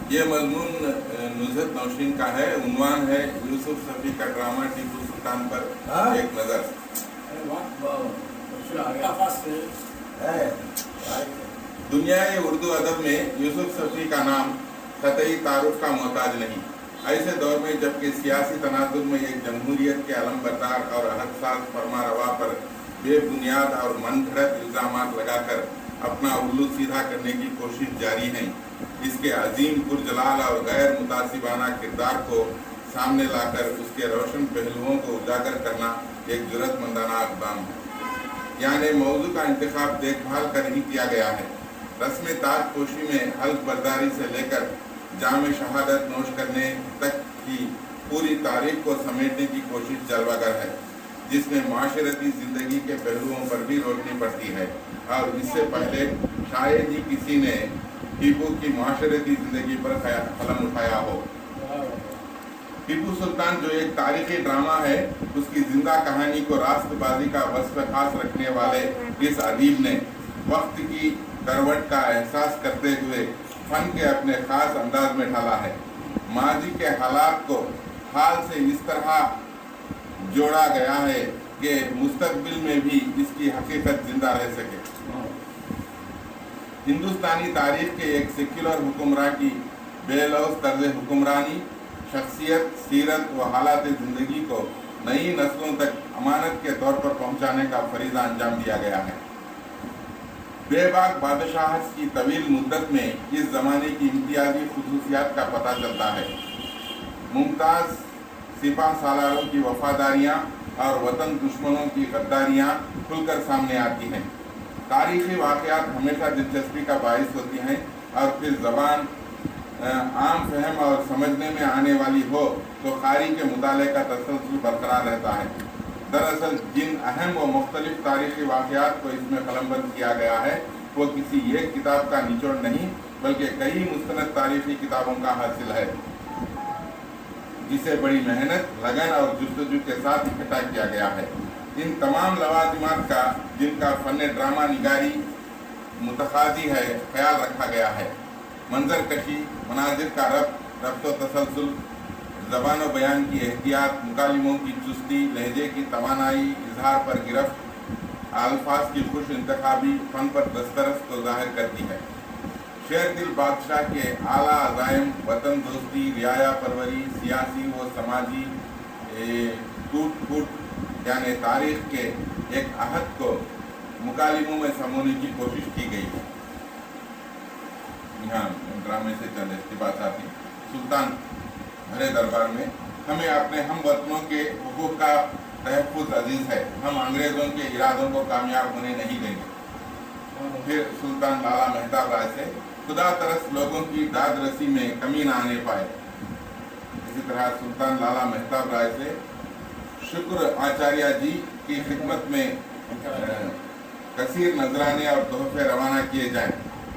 یہ مضمون نزہت نوشین کا ہے. عنوان ہے یوسف صفی کا ڈرامہ ٹیپو سلطان پر ایک نظر. دنیائے اردو ادب میں یوسف صفی کا نام قطعی تعارف کا محتاج نہیں. ایسے دور میں جبکہ سیاسی تناظر میں ایک جمہوریت کے علم بردار اور حساس فرما روا پر بے بنیاد اور من گھڑت الزامات لگا کر اپنا الو سیدھا کرنے کی کوشش جاری ہے، اس کے عظیم پرجلال اور غیر متعصبانہ کردار کو سامنے لا کر اس کے روشن پہلوؤں کو اجاگر کرنا ایک جرأت مندانہ اقدام ہے. یعنی موضوع کا انتخاب دیکھ بھال کر ہی کیا گیا ہے. رسم تاج پوشی میں حلف برداری سے لے کر جام شہادت نوش کرنے تک کی پوری تاریخ کو سمیٹنے کی کوشش جلوہ گر ہے، جس میں معاشرتی زندگی کے پہلوؤں پر بھی روشنی پڑتی ہے. اور اس سے پہلے شاید ہی کسی نے ٹیپو کی معاشرتی زندگی پر قلم اٹھایا ہو. ٹیپو سلطان جو ایک تاریخی ڈرامہ ہے، اس کی زندہ کہانی کو راست بازی کا وصف خاص رکھنے والے اس ادیب نے وقت کی کروٹ کا احساس کرتے ہوئے فن کے اپنے خاص انداز میں ڈھالا ہے. ماضی کے حالات کو حال سے اس طرح جوڑا گیا ہے کہ مستقبل میں بھی اس کی حقیقت زندہ رہ سکے. ہندوستانی تاریخ کے ایک سیکولر حکمراں کی بے لوث طرز حکمرانی، شخصیت، سیرت و حالات زندگی کو نئی نسلوں تک امانت کے طور پر پہنچانے کا فریضہ انجام دیا گیا ہے. بے باک بادشاہت کی طویل مدت میں اس زمانے کی امتیازی خصوصیات کا پتہ چلتا ہے. ممتاز سپاہ سالاروں کی وفاداریاں اور وطن دشمنوں کی غداریاں کھل کر سامنے آتی ہیں. تاریخی واقعات ہمیشہ دلچسپی کا باعث ہوتی ہیں، اور پھر زبان عام فہم اور سمجھنے میں آنے والی ہو تو قاری کے مطالعے کا تسلسل برقرار رہتا ہے. دراصل جن اہم و مختلف تاریخی واقعات کو اس میں قلمبند کیا گیا ہے وہ کسی ایک کتاب کا نچوڑ نہیں بلکہ کئی مستند تاریخی کتابوں کا حاصل ہے، جسے بڑی محنت، لگن اور جستجو کے ساتھ اکٹھا کیا گیا ہے. ان تمام لوازمات کا جن کا فن ڈرامہ نگاری متقاضی ہے خیال رکھا گیا ہے. منظر کشی، مناظر کا ربط و تسلسل، زبان و بیان کی احتیاط، مکالموں کی چستی، لہجے کی توانائی، اظہار پر گرفت، الفاظ کی خوش انتخابی فن پر دسترس کو ظاہر کرتی ہے. شیر دل بادشاہ کے اعلیٰ عزائم، وطن دوستی، رعایا پروری، سیاسی و سماجی ٹوٹ پھوٹ، یعنی تاریخ کے ایک عہد کو مکالموں میں سمونے کی کوشش کی گئی ہے. یہاں ڈرامے سے چند اقتباسات ہیں. سلطان بھرے دربار میں ہمیں اپنے ہم وطنوں کے حقوق کا تحفظ عزیز ہے، ہم انگریزوں کے ارادوں کو کامیاب ہونے نہیں دیں گے. پھر سلطان لالا مہتاب رائے سے خدا ترس لوگوں کی داد رسی میں کمی نہ آنے پائے. اسی طرح سلطان لالا مہتاب رائے سے شکر آچاریہ جی کی خدمت میں کثیر نذرانے اور تحفے روانہ کیے جائیں،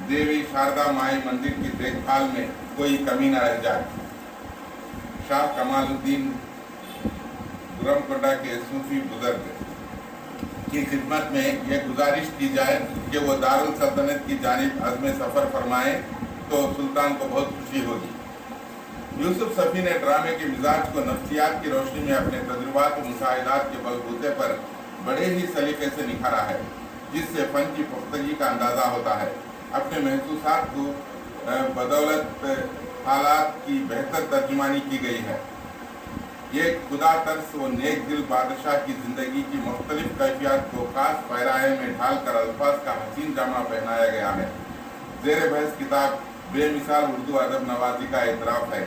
دیوی شاردا مائی مندر کی دیکھ بھال میں کوئی کمی نہ رہ جائے. شاہ کمال الدین گرم کنڈا کے صوفی بزرگ کی خدمت میں یہ گزارش کی جائے کہ وہ دارالسلطنت کی جانب عزم سفر فرمائیں تو سلطان کو بہت خوشی ہوگی. یوسف صفی نے ڈرامے کے مزاج کو نفسیات کی روشنی میں اپنے تجربات و مشاہدات کے بلبوتے پر بڑے ہی سلیقے سے نکھارا ہے، جس سے فن کی پختگی کا اندازہ ہوتا ہے. اپنے محسوسات کو بدولت حالات کی بہتر ترجمانی کی گئی ہے. یہ خدا ترس و نیک دل بادشاہ کی زندگی کی مختلف کیفیات کو خاص پیرائے میں ڈھال کر الفاظ کا حسین جامہ پہنایا گیا ہے. زیر بحث کتاب بے مثال اردو ادب نوازی کا اعتراف ہے.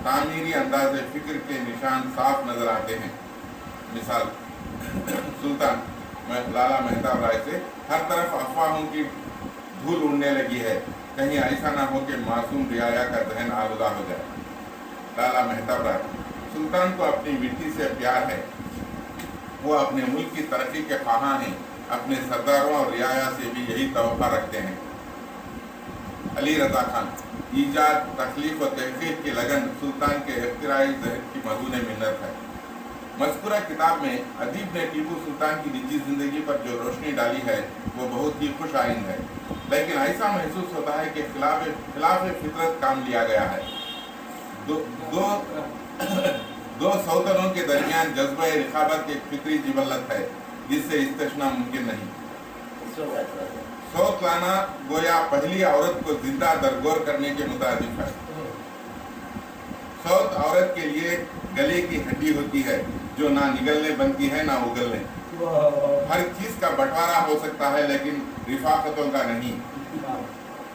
تعمیری انداز فکر کے نشان صاف نظر آتے ہیں. مثال سلطان لالا مہتاب رائے سے ہر طرف افواہوں کی دھول اڑنے لگی ہے، کہیں ایسا نہ ہو کہ معصوم رعایا کا ذہن آلودہ ہو جائے. لالا مہتاب رائے سلطان کو اپنی مٹی سے پیار ہے، وہ اپنے ملک کی ترقی کے خواہاں ہیں، اپنے سرداروں اور رعایا سے بھی یہی توقع رکھتے ہیں. علی رضا خان ایجاد، تخلیق و تحقیق کی لگن سلطان کے اختراعی ذہن کی مضمون منت ہے. مذکورہ کتاب میں ادیب نے ٹیپو سلطان کی نجی زندگی پر جو روشنی ڈالی ہے وہ بہت ہی خوش آئند ہے. लेकिन ऐसा महसूस होता है कि खिलाफ फितरत काम लिया गया है। दो सौतनों के दरमियान जज्बा रिखाबत एक फितरी जिबल्लत है जिससे इस्तिस्ना मुमकिन नहीं। सौत लाना गोया पहली औरत को जिंदा दरगोर करने के मुताबिक है। सौत औरत के लिए गले की हड्डी होती है जो ना निगलने बनती है ना उगलने। हर चीज का बंटवारा हो सकता है लेकिन रिफाकतों का नहीं।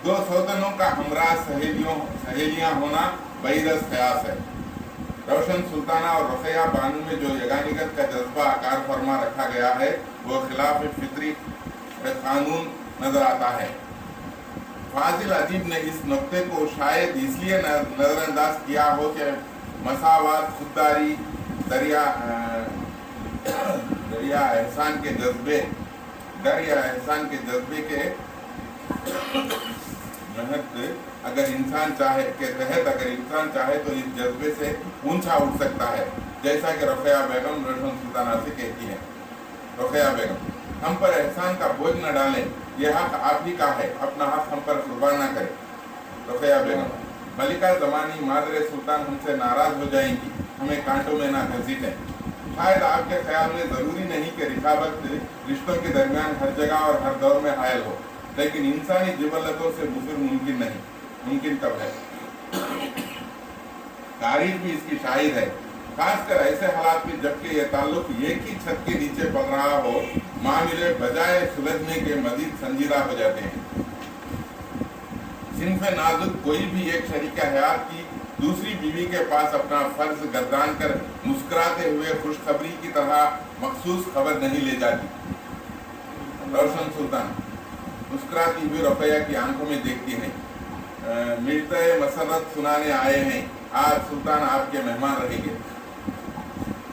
दो सौतनों का हमरा सहेलियां होना बैरस ख्यास है। रोशन सुल्ताना और रखैया बानू में जो यगानिगत का जज्बा आकार फरमा रखा गया है वो खिलाफ फितरी कानून नजर आता है। फाजिल अदीब ने इस नुक्ते को शायद इसलिए नजरअंदाज किया हो कि मसावत, खुददारी, दरिया एहसान के जज्बे के अगर इंसान चाहे तो इस जज्बे से ऊंचा उठ सकता है, जैसा कि रखैया बेगम रोशन सुल्ताना से कहती है। रखैया बेगम, हम पर एहसान का बोझ न डालें, यह हक आप ही का है, अपना हक हम पर कुर्बान न करें। रखैया बेगम, मलिका ज़मानी मादरे सुल्तान हमसे नाराज हो जाएंगी, हमें कांटों में ना घसीटें। शायद आपके ख्याल में जरूरी नहीं कि रिखाबत रिश्तों के दरमियान हर जगह और हर दौर में हायल हो, लेकिन इंसानी जिबल्लतों से मुफिर मुमकिन नहीं। मुमकिन कब है? तारीख भी इसकी शाहिद है, खासकर ऐसे हालात में जबकि ये ताल्लुक एक ही छत के नीचे पड़ रहा हो, मामले बजाय सुलझने के मजीद संजीदा हो जाते हैं। सिंफ नाजुक कोई भी एक शरीका हयात की दूसरी बीवी के पास अपना फर्ज गर्दान कर मुस्कुराते हुए खुशखबरी की तरह मखसूस खबर नहीं ले जाती। रोशन सुल्तान मुस्कुराती हुई रखैया की आंखों में देखती है। मिलते मसरत सुनाने आए हैं, आज सुल्तान आपके मेहमान रहेंगे।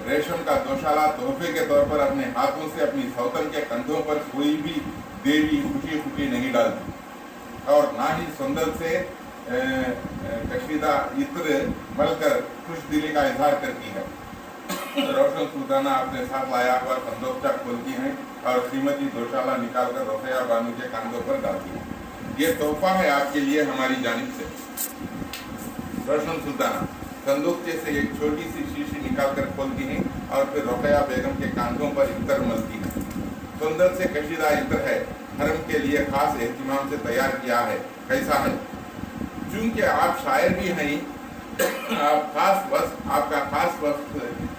रेशम का दोशाला तोहफे के तौर पर अपने हाथों से अपनी सौतन के कंधों पर कोई भी देवी खुशी नहीं डालती और ना ही सुंदर से कशीदा इत्र मलकर खुश दिली का इजहार करती है। रोशन सुल्ताना अपने साथ लाया हुआ संदोकचा खोलती हैं और श्रीमती दोशाला निकालकर रखैया बानू के कंधों पर डालती है। ये तोहफा है आपके लिए हमारी जानिब से। रोशन सुल्ताना संदूकचे से एक छोटी सी शीशी निकालकर खोलती हैं और फिर रखैया बेगम के कांधों पर इत्र मलती है। सुंदर से कशीदा इत्र है, हरम के लिए खास एहतिमाम से तैयार किया है। कैसा है? चूंकि आप शायर भी हैं, आपका खास वक्त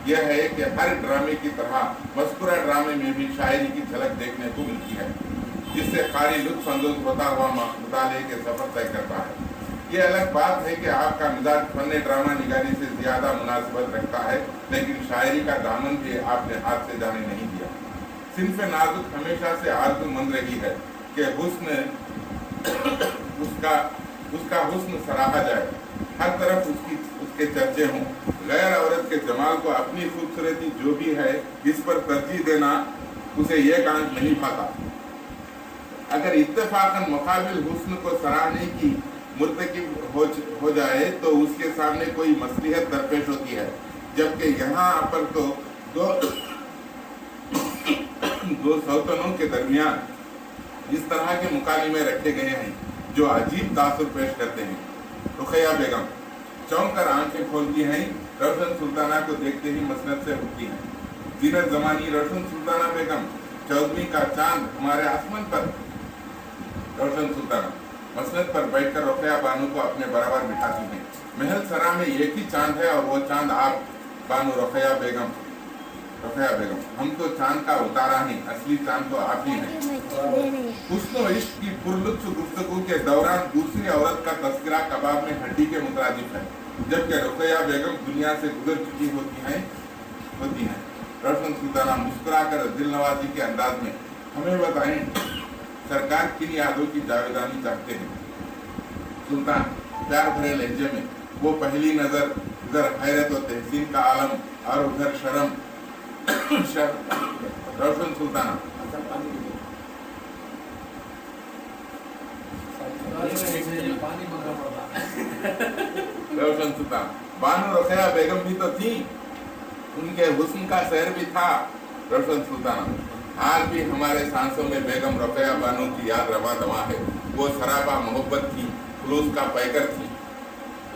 यह है कि हर ड्रामे की तरह मस्कुरा ड्रामे में भी शायरी की झलक देखने को मिलती है, जिससे कारी लुत्फ अंदोज होता हुआ मुताले के सफर तय करता है। ये अलग बात है कि आपका मिजाज फन्ने ड्रामा निगारी से ज्यादा मुनासिबत रखता है, लेकिन शायरी का दामन भी आपने हाथ से जाने नहीं दिया। सिंफ नाजुक हमेशा से आरज़ूमंद रही है कि उसका हुस्न सराहा जाए, हर तरफ उसके चर्चे हों। गैर औरत के जमाल को अपनी खूबसूरती जो भी है इस पर तरजीह देना उसे यह कांट नहीं पाता। अगर इत्तेफाकन मुकाबिल हुस्न को सराहने की मुर्तकिब हो जाए तो उसके सामने कोई मसलिहत दरपेश होती है, जबकि यहाँ पर तो दो सौतनों के दरमियान इस तरह के मुकालिमे रखे गए हैं जो अजीब तासुर पेश करते हैं। रखैया बेगम चौंक कर आंखें खोलती हैं, रोशन सुल्ताना को देखते ही मसनद से उठती हैं। जीनत जमानी रोशन सुल्ताना बेगम, 14वीं का चांद हमारे आसमान पर। रोशन सुल्ताना मसनद पर बैठकर रखैया बानू को अपने बराबर बिठाती हैं। महल सरा में एक ही चांद है और वो चांद आप बानू। रखैया बेगम हम तो चांद का उतारा है, असली चांद तो आप ही हैं। हुस्न व इश्क की पुरलुत्फ गुफ्तगू के दौरान दूसरी औरत का तस्करा कबाब में हड्डी के मुताबिक है, जबकि रखैया बेगम दुनिया से गुजर चुकी होती हैं। रोशन सुल्ताना मुस्कुराकर दिलनवाजी के अंदाज में, हमें बताएं सरकार किन यादों की जावेदानी चाहते हैं? सुल्तान प्यार भरे लहजे में, वो पहली नजर, इधर हैरत और तहसीन का आलम और उधर शर्म। रोशन सुल्ताना रोशन सुल्तान बानू रखैया बेगम भी तो थी, उनके हुस्न का शहर भी था। रोशन सुल्ताना आज भी हमारे सांसों में बेगम रखैया बानू की याद रवा दवा है। वो सराबा मोहब्बत थी, खुलूस का पैकर थी।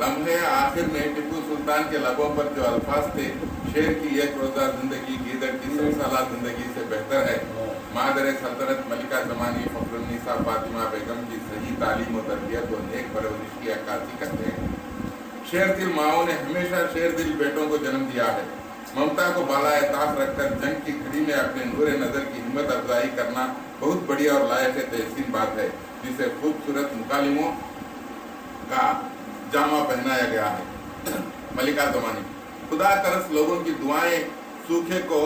लम्हे आखिर में टिप्पू सुल्तान के लबों पर जो अल्फाज थे, शेर की एक रोज़ा जिंदगी गीदड़ की 100 साला जिंदगी से बेहतर है। मादर सल्तनत मलिका ज़मानी फ़ख्रुन्निसा फातिमा बेगम की सही तालीम और तरबियत और नेक परवरिश की अक्कासी करते हैं। शेर दिल माओं ने हमेशा शेर दिल बेटों को जन्म दिया है। ममता को बालाए ताश रखकर जंग की घड़ी में अपने नूरे नज़र की हिम्मत अफजाई करना बहुत बढ़िया और लायक तहसीन बात है, जिसे खूबसूरत मुकालिमों का जामा पहनाया गया है। मलिका ज़मानी, खुदा तरस लोगों की दुआएं सूखे को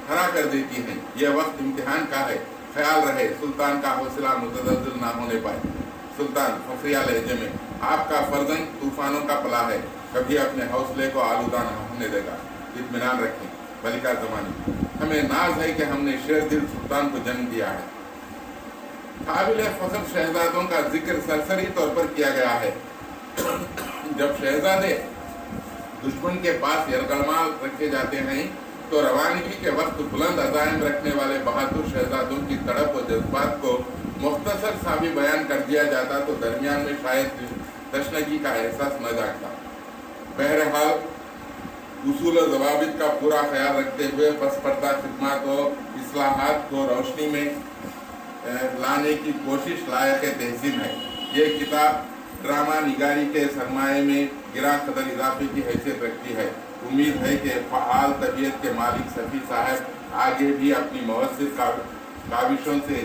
हरा कर देती हैं। यह वक्त इम्तिहान का है, ख्याल रहे सुल्तान का हौसला मुतज़लज़ल ना होने पाए। सुल्तान फखरिया लहजे में, आपका फर्जंद तूफानों का पला है, कभी अपने हौसले को आलूदा न होने देगा, इत्मीनान रखें। मलिका ज़मानी, हमें नाज है कि हमने शेर दिल सुल्तान को जन्म दिया है। काबिल फख्र शहजादों का जिक्र सरसरी तौर पर किया गया है। जब शहजादे दुश्मन के पास यरगलमाल रखे जाते हैं तो रवानगी के वक्त बुलंद अज़ाइम रखने वाले बहादुर शहजादों की तड़प और जज्बात को मुख्तसर सा भी बयान कर दिया जाता तो दरमियान में शायद तशनगी का एहसास न जागता। बहरहाल उसूल और ज़वाबित का पूरा ख्याल रखते हुए पसपर्दा खिदमत और इस्लाहात को रोशनी में लाने की कोशिश लायक तहसीन है। ये किताब ड्रामा निगारी के सरमाए में गिरा कदर इजाफे की हैसियत रखती है। उम्मीद है कि फ़आल तबीयत के मालिक सफ़ी साहब आगे भी अपनी मौसर काविशों से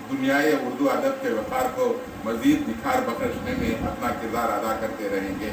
दुनियाई उर्दू अदब के वक़ार को मज़ीद निखार बख्शने में अपना किरदार अदा करते रहेंगे।